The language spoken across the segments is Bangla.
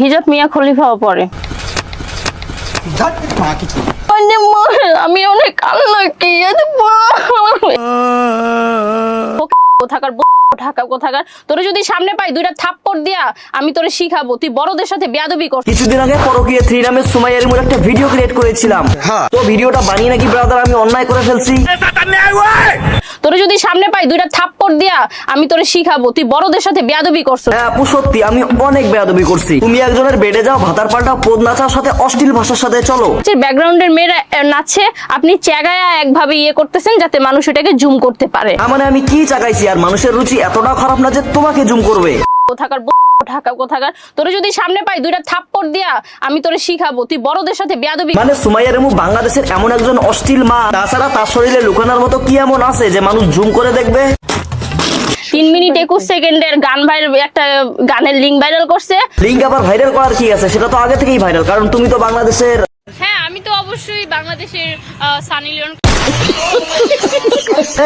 হিজাব মিয়া খলিফাও পরে। আমি অনেক কান্না কি কোথাকার কোথাকার তোরে যদি সামনে পাই দুইটা থাপ্পড় দিয়া আমি তোরে শিখাবো তুই বড়দের সাথে বেয়াদবি করছিস। কিছুদিন আগে পরকীয়া 3 নামে সুমাইয়া রিমুর একটা ভিডিও ক্রিয়েট করেছিলাম। তো ভিডিওটা বানিয়ে নাকি ব্রাদার আমি অন্যায় করে ফেলছি। তোরে যদি সামনে পাই দুইটা থাপ্পড় দিয়া আমি তোরে শিখাবো তুই বড়দের সাথে বেয়াদবি করছিস। হ্যাঁ আপু সত্যি আমি অনেক বেয়াদবি করছি। তুমি একজনের বেডে যাও, ভাতার পাল্টাও, পদ নাচার সাথে অশ্লীল ভাষার সাথে চলো। ব্যাকগ্রাউন্ডের মেয়েরা নাচে, আপনি চেগায়া একভাবে করতেছেন যাতে মানুষ এটাকে জুম করতে পারে। মানে আমি কি চাকাইছি? আর মানুষের রুচি এতটা খারাপ না যে তোমাকে জুম করবে। কোথাকার তোরে যদি সামনে পাই দুইটা থাপ্পড় দিয়া আমি তোরে শিখাবো তুই বড়দের সাথে বেয়াদবি। মানে সুমাইয়া রিমু বাংলাদেশের এমন একজন অশ্লীল মা, তাছাড়া তার শরীরে লুকানোর মতো কি এমন আছে যে মানুষ জুম করে দেখবে? 3 মিনিট 21 সেকেন্ডের গান ভাইরাল, একটা গানের লিংক ভাইরাল করছে। লিংক আবার ভাইরাল করার কি আছে? সেটা তো আগে থেকেই ভাইরাল, কারণ তুমি তো বাংলাদেশের। হ্যাঁ আমি তো অবশ্যই বাংলাদেশের সানি লিওন।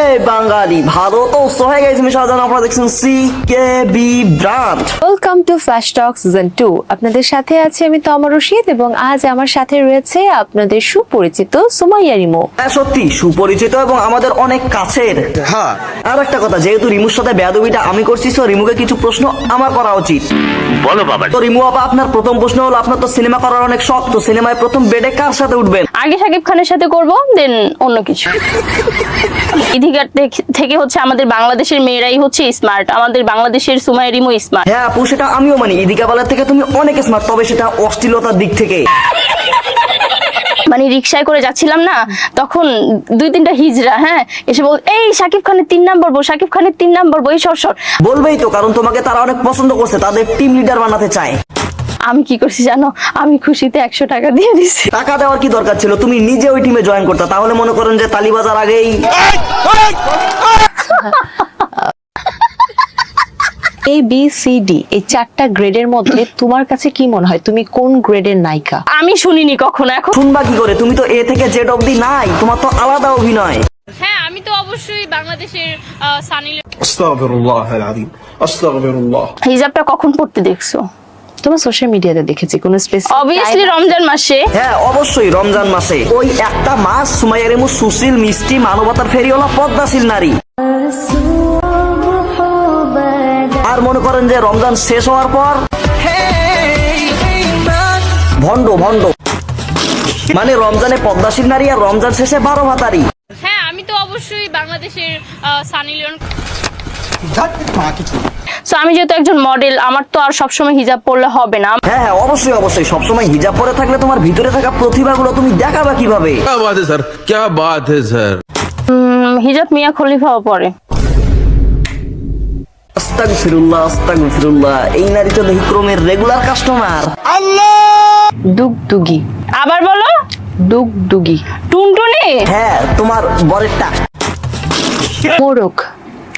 এই বাঙালি ভালো তো হয়ে গেছে। আমি সাজান, আপনারা দেখছেন CKB brand. Welcome to flash talk season 2। আপনাদের সাথে আছি আমি তমা রশিদ এবং আজ আমার সাথে রয়েছে আপনাদের সুপরিচিত সুমাইয়া রিমু। হ্যাঁ সত্যি সুপরিচিত এবং আমাদের অনেক কাছের। হ্যাঁ আর একটা কথা, যেহেতু রিমুর সাথে বেয়াদবিটা আমি করছি, তো রিমুকে কিছু প্রশ্ন আমার করা উচিত। বলো বাবা। তো রিমু আপা, আপনার প্রথম প্রশ্ন হলো, আপনার তো সিনেমা করার অনেক শখ, তো সিনেমায় প্রথম বেডে কার সাথে উঠবেন? আগে শাকিব খানের সাথে করব, দেন অন্য কিছু। ইধিকার থেকে হচ্ছে আমাদের বাংলাদেশের মেয়েরাই হচ্ছে স্মার্ট, আমাদের বাংলাদেশের সুমাইয়া রিমু স্মার্ট। হ্যাঁ আপু সেটা আমিও মানি, ইদিকা বালার থেকে তুমি অনেক স্মার্ট, তবে সেটা অশ্লীলতার দিক থেকে। মানে রিক্সায় করে যাচ্ছিলাম না, তখন 2-3টা হিজড়া এসে বল, এই শাকিব খানের 3 নাম্বার বউ, শাকিব খানের 3 নাম্বার বউ, এই সর। বলবেই তো, কারণ তোমাকে তারা অনেক পছন্দ করছে, তাদের টিম লিডার বানাতে চায়। আমি কি করছি জানো? আমি খুশিতে 100 টাকা দিয়ে দিছি। টাকা দেওয়ার কি দরকার ছিল? তুমি নিজে ওই টিমে জয়েন করতে, তাহলে মনে করেন যে তালিবাজার আগেই। A B C D এই 4টা গ্রেডের মধ্যে তোমার কাছে কি মনে হয় তুমি কোন গ্রেডের নায়িকা? আমি শুনিনি কখনো, এখন শুনবা কি করে? তুমি তো এ থেকে জেড অবধি নাই, তোমার তো আলাদা অভিনয়। হ্যাঁ আমি তো অবশ্যই বাংলাদেশের সানি লিওন। আস্তাগফিরুল্লাহ আল-আযীম, আস্তাগফিরুল্লাহ। হিজাবটা কখন পড়তে দেখছো? তোমার সোশ্যাল মিডিয়াতে দেখেছি কোন স্পেসিফিক? অবভিয়াসলি রমজান মাসে। হ্যাঁ অবশ্যই রমজান মাসে। ওই একটা মাস সুমাইয়া রিমু সুশীল, মিষ্টি, মানবতার ফেরিওয়ালা, পদ্মাশীল নারী। আর মনে করেন যে রমজান শেষ হওয়ার পর ভণ্ড মানে রমজানে পদ্মাশীল নারী আর রমজান শেষে 12 ভাতারি। হ্যাঁ আমি তো অবশ্যই বাংলাদেশের সানি লিওন। সো আমি যেহেতু একজন মডেল, আমার তো আর সবসময় হিজাব পরলে হবে না। হ্যাঁ অবশ্যই সবসময় হিজাব পরে থাকলে তোমার ভিতরে থাকা প্রতিভাগুলো তুমি দেখাবা কিভাবে? क्या बात है सर, क्या बात है सर। হিজাব মিয়া খলিফাও পরে। আস্তাগফিরুল্লাহ, এই নারী তো দেখি ক্রমের রেগুলার কাস্টমার। দুগদুগি। আবার বলো। দুগদুগি। টুনটুনি। হ্যাঁ তোমার বরেরটা। মোরক।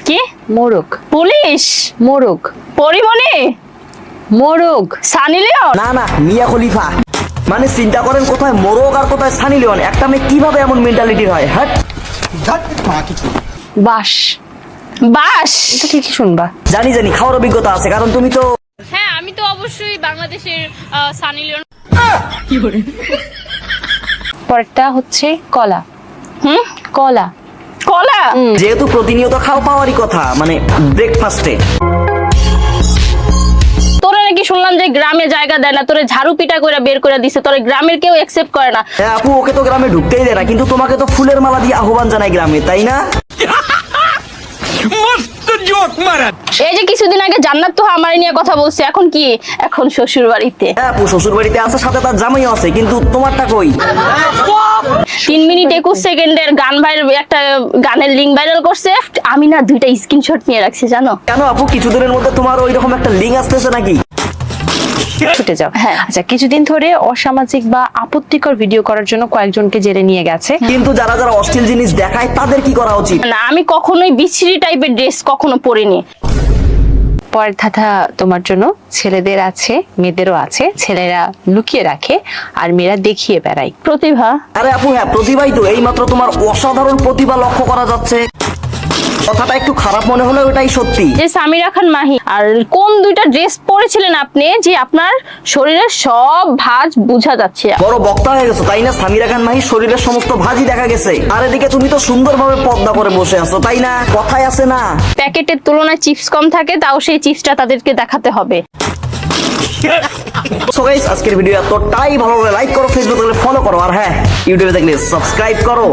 কি? মোরক। পুলিশ। মোরক। পরিমণি। মোরগ। সানি লিওন। না মিয়া খলিফা। মানে চিন্তা করেন, কোথায় মোরগ আর কোথায় সানি লিওন। একটা মেয়ে কিভাবে এমন মেন্টালিটি হয়? হ্যাঁ বাস। বাস। এটা ঠিকই শুনবা। জানি খাওয়ার অভিজ্ঞতা আছে, কারণ তুমি তো। হ্যাঁ আমি তো অবশ্যই বাংলাদেশের সানি লিওন। পরেরটা হচ্ছে কলা। কলা। কলা। যেহেতু প্রতিনিয়ত খাও পাওয়ারই কথা, মানে ব্রেকফাস্টে। তোরা নাকি শুনলাম যে গ্রামে জায়গা দেয় না, তোরে ঝাড়ু পিটা করে বের করে দিছে, তোরে গ্রামের কেউ অ্যাকসেপ্ট করে না। হ্যাঁ আপু, ওকে তো গ্রামে ঢুকতেই দেয় না, কিন্তু তোমাকে তো ফুলের মালা দিয়ে আহ্বান জানাই গ্রামে, তাই না? এই যে কিছুদিন আগে জান্নাত তো আমার নিয়ে কথা বলছে, এখন শ্বশুর বাড়িতে। হ্যাঁ আপু শ্বশুর বাড়িতে আছে, সাথে তার জামাইও আছে, কিন্তু তোমারটা কই? 3 মিনিট 21 সেকেন্ডের গান ভাইরাল, একটা গানের লিংক ভাইরাল করছে। আমি না 2টা স্ক্রিনশট নিয়ে রাখছি জানো। কেন আপু, কিছুদিনের মধ্যে তোমার ওইরকম একটা লিংক আসতেছে নাকি? ছুটে যাও। হ্যাঁ। আচ্ছা, কিছুদিন ধরে অসামাজিক বা আপত্তিকর ভিডিও করার জন্য কয়েকজনকে জেলে নিয়ে গেছে। কিন্তু যারা অশ্লীল জিনিস দেখায় তাদের কি করা উচিত? না আমি কখনোই বিচ্ছিরি টাইপের ড্রেস কখনো পরিনি। পরের ধাঁধা তোমার জন্য। ছেলেদের আছে, মেয়েদেরও আছে। ছেলেরা লুকিয়ে রাখে আর মেয়েরা দেখিয়ে বেড়ায়। প্রতিভা। আরে আপু হ্যাঁ প্রতিভাই তো, এইমাত্র তোমার অসাধারণ প্রতিভা লক্ষ্য করা যাচ্ছে। কথাটা একটু খারাপ মনে হলো, ওটাই সত্যি। যে সামিরা খান মাহি, আর কোন দুইটা ড্রেস পরেছিলেন আপনি যে আপনার শরীরের সব ভাঁজ বোঝা যাচ্ছে? বড় বক্তা হয়ে গেছো তাই না? সামিরা খান মাহি শরীরের সমস্ত ভাঁজই দেখা গেছে। আর এদিকে তুমি তো সুন্দরভাবে পর্দা করে বসে আছো তাই না? কথাই আছে না, প্যাকেটের তুলনায় চিপস কম থাকে, তাও সেই চিপসটা তাদেরকে দেখাতে হবে। সো গাইস, আজকের ভিডিও এতটাই ভালো লাগলে লাইক করো, ফেসবুকে ফলো করো, আর হ্যাঁ ইউটিউবে দেখলে সাবস্ক্রাইব করো।